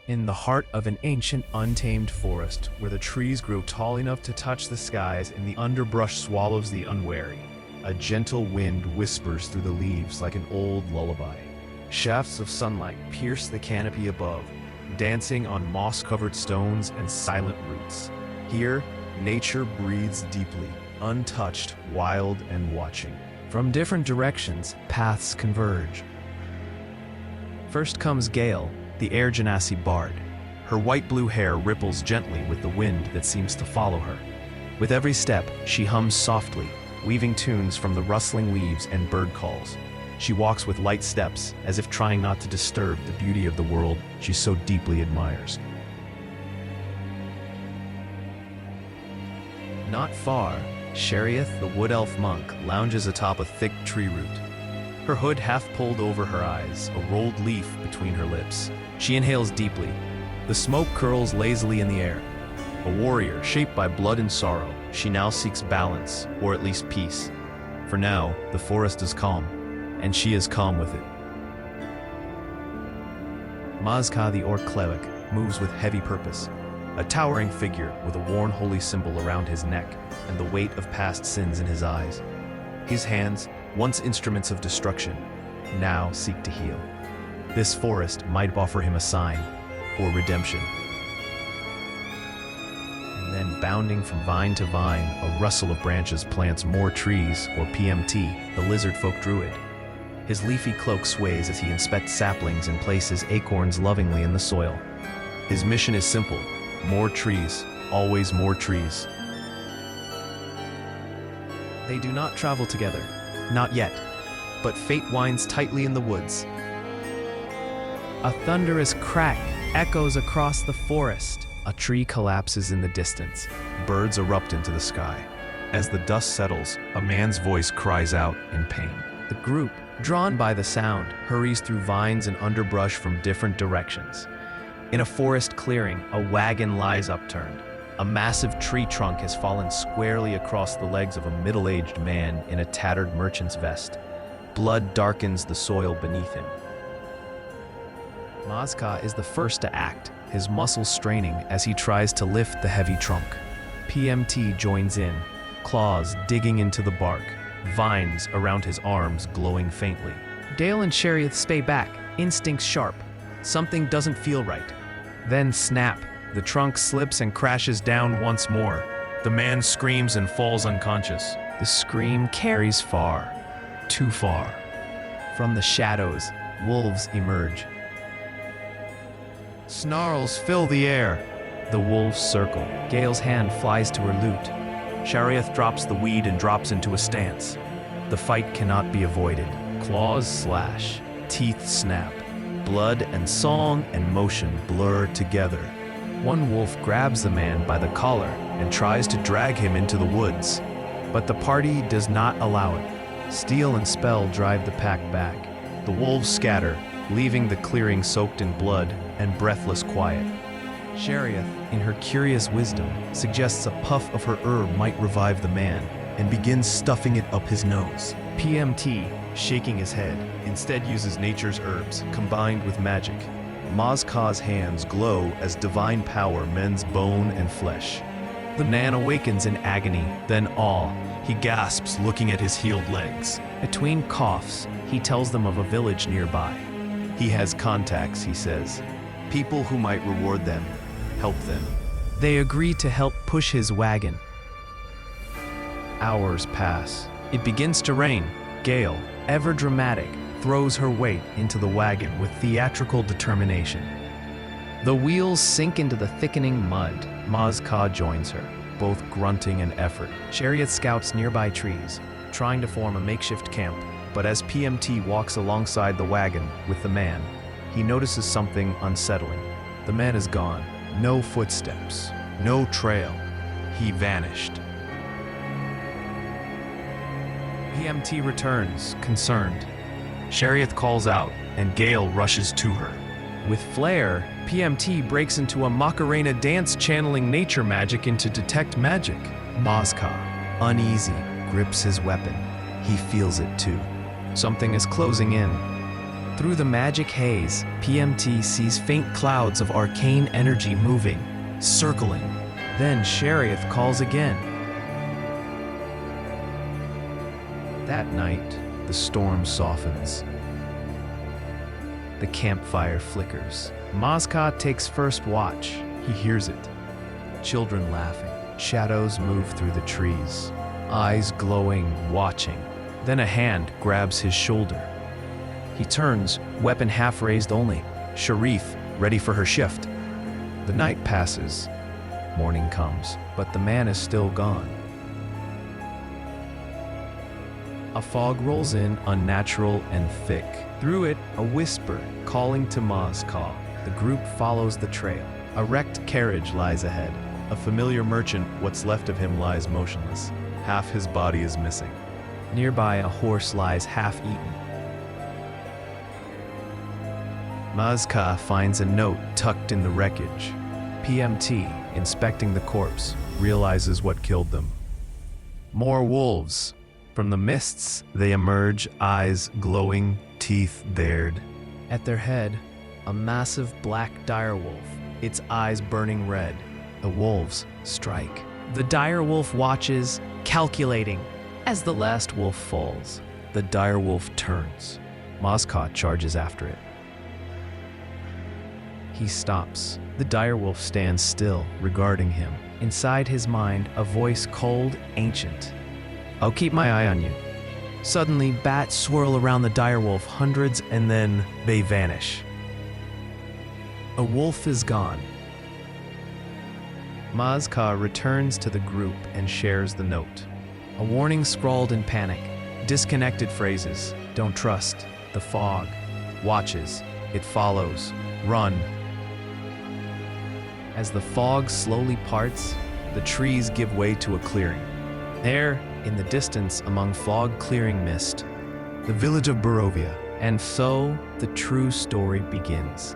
In the heart of an ancient, untamed forest, where the trees grow tall enough to touch the skies and the underbrush swallows the unwary, a gentle wind whispers through the leaves like an old lullaby. Shafts of sunlight pierce the canopy above, dancing on moss-covered stones and silent roots. Here, nature breathes deeply, untouched, wild, and watching. From different directions, paths converge. First comes Gale, the Air Genasi bard. Her white-blue hair ripples gently with the wind that seems to follow her. With every step, she hums softly, weaving tunes from the rustling leaves and bird calls. She walks with light steps, as if trying not to disturb the beauty of the world she so deeply admires. Not far, Sharieth, the wood elf monk, lounges atop a thick tree root. Her hood half pulled over her eyes, a rolled leaf between her lips. She inhales deeply. The smoke curls lazily in the air. A warrior shaped by blood and sorrow, she now seeks balance, or at least peace. For now, the forest is calm, and she is calm with it. Maazkaa, the orc cleric, moves with heavy purpose. A towering figure with a worn holy symbol around his neck and the weight of past sins in his eyes. His hands, once instruments of destruction, now seek to heal. This forest might offer him a sign, or redemption. And then, bounding from vine to vine, a rustle of branches plants more trees, or PMT, the lizard folk druid. His leafy cloak sways as he inspects saplings and places acorns lovingly in the soil. His mission is simple: more trees, always more trees. They do not travel together, not yet, but fate winds tightly in the woods. A thunderous crack echoes across the forest. A tree collapses in the distance. Birds erupt into the sky. As the dust settles, a man's voice cries out in pain. The group, drawn by the sound, hurries through vines and underbrush from different directions. In a forest clearing, a wagon lies upturned. A massive tree trunk has fallen squarely across the legs of a middle-aged man in a tattered merchant's vest. Blood darkens the soil beneath him. Maazkaa is the first to act, his muscles straining as he tries to lift the heavy trunk. PMT joins in, claws digging into the bark, vines around his arms glowing faintly. Gale and Sharieth stay back, instincts sharp. Something doesn't feel right. Then snap. The trunk slips and crashes down once more. The man screams and falls unconscious. The scream carries far, too far. From the shadows, wolves emerge. Snarls fill the air. The wolves circle. Gale's hand flies to her lute. Sharieth drops the weed and drops into a stance. The fight cannot be avoided. Claws slash, teeth snap. Blood and song and motion blur together. One wolf grabs the man by the collar and tries to drag him into the woods, but the party does not allow it. Steel and spell drive the pack back. The wolves scatter, leaving the clearing soaked in blood and breathless quiet. Sharieth, in her curious wisdom, suggests a puff of her herb might revive the man and begins stuffing it up his nose. PMT, shaking his head, instead uses nature's herbs combined with magic. Maazkaa's hands glow as divine power mends bone and flesh. The man awakens in agony, then awe. He gasps, looking at his healed legs. Between coughs, he tells them of a village nearby. He has contacts, he says. People who might reward them, help them. They agree to help push his wagon. Hours pass. It begins to rain. Gale, ever dramatic, throws her weight into the wagon with theatrical determination. The wheels sink into the thickening mud. Maazkaa joins her, both grunting and effort. Sharieth scouts nearby trees, trying to form a makeshift camp, but as PMT walks alongside the wagon with the man, he notices something unsettling. The man is gone. No footsteps, no trail. He vanished. PMT returns, concerned. Sharieth calls out, and Gale rushes to her. With flair, PMT breaks into a Macarena dance channeling nature magic into detect magic. Maazkaa, uneasy, grips his weapon. He feels it too. Something is closing in. Through the magic haze, PMT sees faint clouds of arcane energy moving, circling. Then Sharieth calls again. That night, the storm softens. The campfire flickers. Maazkaa takes first watch. He hears it. Children laughing. Shadows move through the trees. Eyes glowing, watching. Then a hand grabs his shoulder. He turns, weapon half raised only. Sharieth, ready for her shift. The night passes. Morning comes, but the man is still gone. A fog rolls in, unnatural and thick. Through it, a whisper calling to Maazkaa. The group follows the trail. A wrecked carriage lies ahead. A familiar merchant, what's left of him, lies motionless. Half his body is missing. Nearby, a horse lies half-eaten. Maazkaa finds a note tucked in the wreckage. PMT, inspecting the corpse, realizes what killed them. More wolves. From the mists, they emerge, eyes glowing, teeth bared. At their head, a massive black direwolf, its eyes burning red. The wolves strike. The direwolf watches, calculating. As the last wolf falls, the direwolf turns. Maazkaa charges after it. He stops. The direwolf stands still, regarding him. Inside his mind, a voice cold, ancient. I'll keep my eye on you. Suddenly, bats swirl around the direwolf, hundreds, and then they vanish. A wolf is gone. Maazkaa returns to the group and shares the note. A warning scrawled in panic. Disconnected phrases. Don't trust. The fog. Watches. It follows. Run. As the fog slowly parts, the trees give way to a clearing. There, in the distance among fog-clearing mist, the village of Barovia. And so, the true story begins.